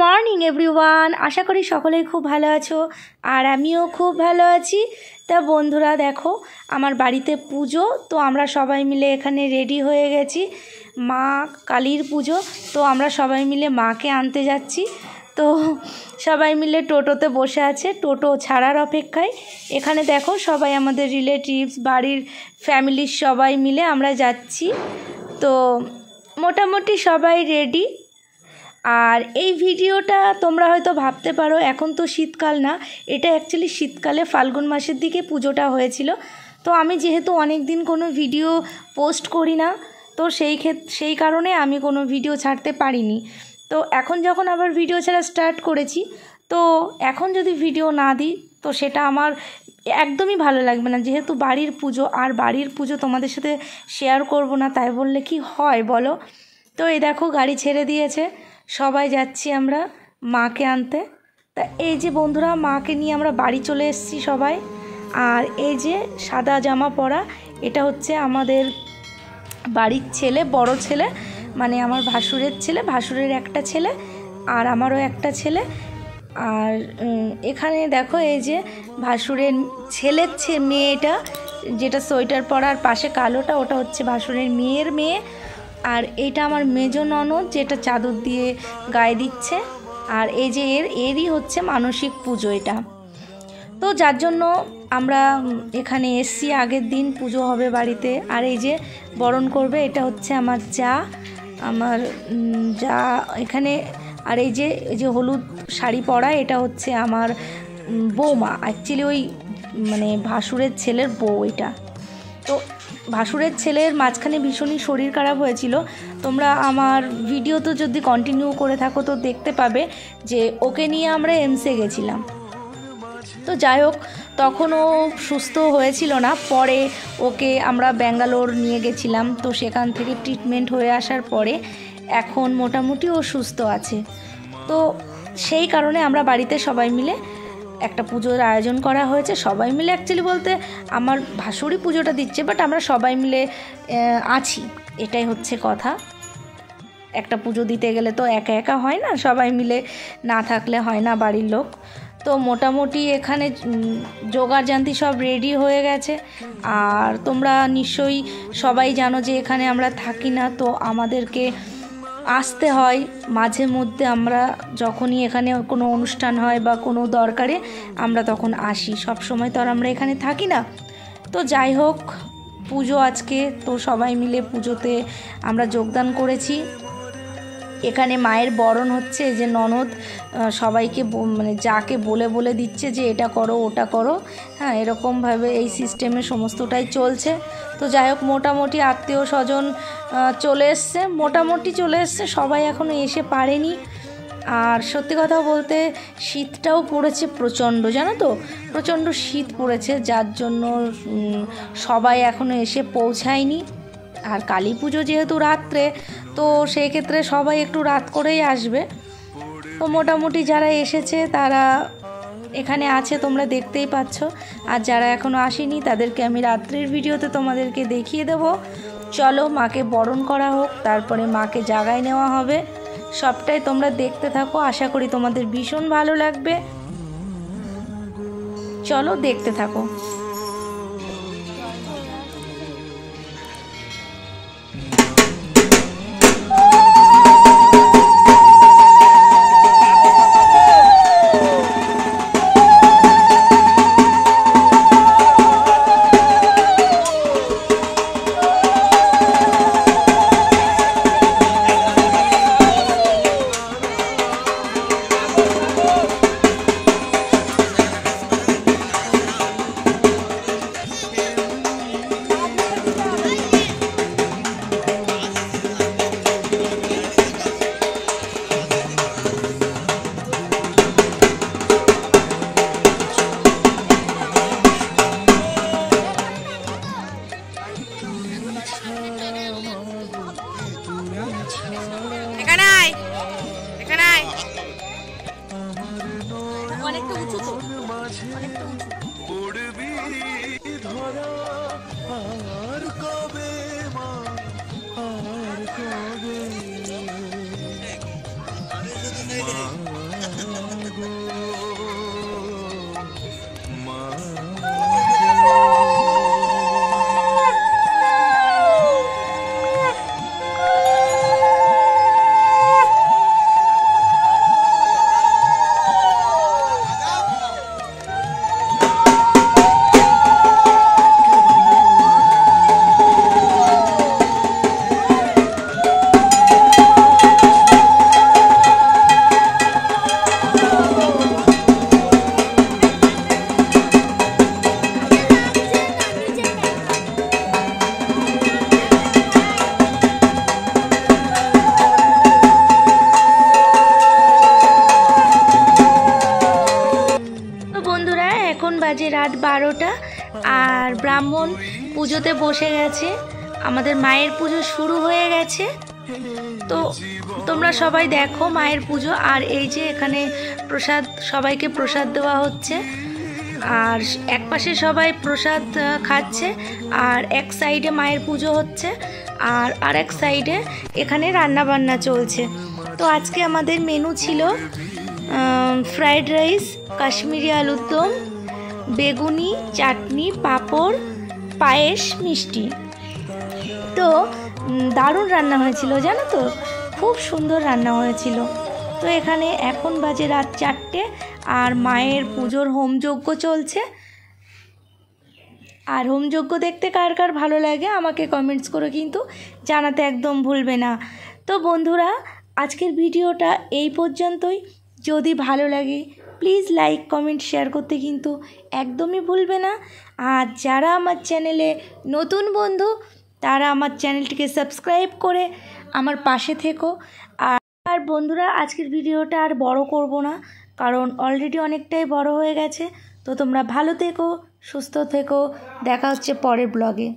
Morning everyone, আশা করি সকলেই খুব ভালো আছো আর আমিও খুব ভালো আছি। তা বন্ধুরা দেখো, আমার বাড়িতে পুজো, তো আমরা সবাই মিলে এখানে রেডি হয়ে গেছি। মা কালীর পুজো, তো আমরা সবাই মিলে মাকে আনতে যাচ্ছি। তো সবাই মিলে টোটোতে বসে আছে, টোটো ছাড়ার অপেক্ষায়। এখানে দেখো সবাই আমাদের রিলেটিভস, বাড়ির ফ্যামিলির সবাই মিলে আমরা যাচ্ছি। তো মোটামুটি সবাই রেডি। আর এই ভিডিওটা তোমরা হয়তো ভাবতে পারো এখন তো শীতকাল না, এটা অ্যাকচুয়ালি শীতকালে ফাল্গুন মাসের দিকে পুজোটা হয়েছিল। তো আমি যেহেতু অনেক দিন কোনো ভিডিও পোস্ট করি না, তো সেই কারণে আমি কোনো ভিডিও ছাড়তে পারিনি। তো এখন যখন আবার ভিডিও ছাড়া স্টার্ট করেছি, তো এখন যদি ভিডিও না দিই তো সেটা আমার একদমই ভালো লাগবে না। যেহেতু বাড়ির পুজো, আর বাড়ির পুজো তোমাদের সাথে শেয়ার করব না তাই বললে কি হয় বলো। তো এই দেখো গাড়ি ছেড়ে দিয়েছে, সবাই যাচ্ছি আমরা মাকে আনতে। তা এই যে বন্ধুরা, মাকে নিয়ে আমরা বাড়ি চলে এসেছি সবাই। আর এই যে সাদা জামা পরা, এটা হচ্ছে আমাদের বাড়ির ছেলে, বড় ছেলে, মানে আমার ভাসুরের ছেলে, ভাসুরের একটা ছেলে আর আমারও একটা ছেলে। আর এখানে দেখো এই যে ভাসুরের ছেলের মেয়েটা, যেটা সোয়েটার পরার পাশে কালোটা, ওটা হচ্ছে ভাসুরের মেয়ের মেয়ে। আর এইটা আমার মেজো ননদ, যেটা চাদর দিয়ে গায়ে দিচ্ছে। আর এই যে এরই হচ্ছে মানসিক পুজো এটা। তো যার জন্য আমরা এখানে এসছি, আগের দিন পুজো হবে বাড়িতে। আর এই যে বরণ করবে, এটা হচ্ছে আমার যা এখানে। আর এই যে হলুদ শাড়ি পরা, এটা হচ্ছে আমার বৌমা, অ্যাকচুয়ালি ওই মানে ভাসুরের ছেলের বউ এটা। তো ভাসুরের ছেলের মাঝখানে ভীষণই শরীর খারাপ হয়েছিল। তোমরা আমার ভিডিও তো যদি কন্টিনিউ করে থাকো তো দেখতে পাবে যে ওকে নিয়ে আমরা এমসে গেছিলাম। তো যাই হোক, তখনও সুস্থ হয়েছিল না, পরে ওকে আমরা ব্যাঙ্গালোর নিয়ে গেছিলাম। তো সেখান থেকে ট্রিটমেন্ট হয়ে আসার পরে এখন মোটামুটি ও সুস্থ আছে। তো সেই কারণে আমরা বাড়িতে সবাই মিলে একটা পুজোর আয়োজন করা হয়েছে। সবাই মিলে অ্যাকচুয়ালি বলতে আমার ভাসুরই পুজোটা দিচ্ছে, বাট আমরা সবাই মিলে আছি, এটাই হচ্ছে কথা। একটা পুজো দিতে গেলে তো একা একা হয় না, সবাই মিলে না থাকলে হয় না বাড়ির লোক। তো মোটামুটি এখানে জোগাড়জান্তি সব রেডি হয়ে গেছে। আর তোমরা নিশ্চয়ই সবাই জানো যে এখানে আমরা থাকি না, তো আমাদেরকে আসতে হয় মাঝে মধ্যে। আমরা যখনই এখানে কোনো অনুষ্ঠান হয় বা কোনো দরকারে আমরা তখন আসি, সব সময় তো আর আমরা এখানে থাকি না। তো যাই হোক, পুজো আজকে, তো সবাই মিলে পুজোতে আমরা যোগদান করেছি। এখানে মায়ের বরণ হচ্ছে, যে ননদ সবাইকে মানে যাকে বলে বলে দিচ্ছে যে এটা করো ওটা করো, হ্যাঁ, এরকমভাবে এই সিস্টেমে সমস্তটাই চলছে। তো যাই হোক, মোটামুটি আত্মীয় স্বজন চলে এসছে, সবাই এখনও এসে পারেনি। আর সত্যি কথা বলতে শীতটাও পড়েছে প্রচণ্ড, জানো তো, প্রচণ্ড শীত পড়েছে, যার জন্য সবাই এখনও এসে পৌঁছায়নি। আর কালী পুজো যেহেতু রাত্রে, তো সেই ক্ষেত্রে সবাই একটু রাত করেই আসবে। তো মোটামুটি যারা এসেছে তারা এখানে আছে, তোমরা দেখতেই পাচ্ছ। আর যারা এখনও আসেনি তাদেরকে আমি রাত্রির ভিডিওতে তোমাদেরকে দেখিয়ে দেব। চলো, মাকে বরণ করা হোক, তারপরে মাকে জাগায় নেওয়া হবে। সবটাই তোমরা দেখতে থাকো, আশা করি তোমাদের ভীষণ ভালো লাগবে। চলো দেখতে থাকো। আর ব্রাহ্মণ পুজোতে বসে গেছে, আমাদের মায়ের পুজো শুরু হয়ে গেছে। তো তোমরা সবাই দেখো মায়ের পুজো। আর এই যে এখানে প্রসাদ, সবাইকে প্রসাদ দেওয়া হচ্ছে। আর এক পাশে সবাই প্রসাদ খাচ্ছে, আর এক সাইডে মায়ের পুজো হচ্ছে, আর এক সাইডে এখানে রান্না বান্না চলছে। তো আজকে আমাদের মেনু ছিল ফ্রাইড রাইস, কাশ্মীরি আলুর দম, বেগুনি, চাটনি, পাঁপড়, পায়েস, মিষ্টি। তো দারুণ রান্না হয়েছিল জানো তো, খুব সুন্দর রান্না হয়েছিল। তো এখানে এখন বাজে রাত 4টে, আর মায়ের পুজোর হোমযজ্ঞ চলছে। আর হোমযজ্ঞ দেখতে কার কার ভালো লাগে আমাকে কমেন্টস করে কিন্তু জানাতে একদম ভুলবে না। তো বন্ধুরা, আজকের ভিডিওটা এই পর্যন্তই। যদি ভালো লাগে প্লিজ লাইক, কমেন্ট, শেয়ার করতে কিন্তু একদমই ভুলবে না। আর যারা আমার চ্যানেলে নতুন বন্ধু, তারা আমার চ্যানেলটিকে সাবস্ক্রাইব করে আমার পাশে থেকো। আর বন্ধুরা, আজকের ভিডিওটা আর বড় করব না, কারণ অলরেডি অনেকটাই বড় হয়ে গেছে। তো তোমরা ভালো থেকো, সুস্থ থেকো, দেখা হচ্ছে পরের ব্লগে।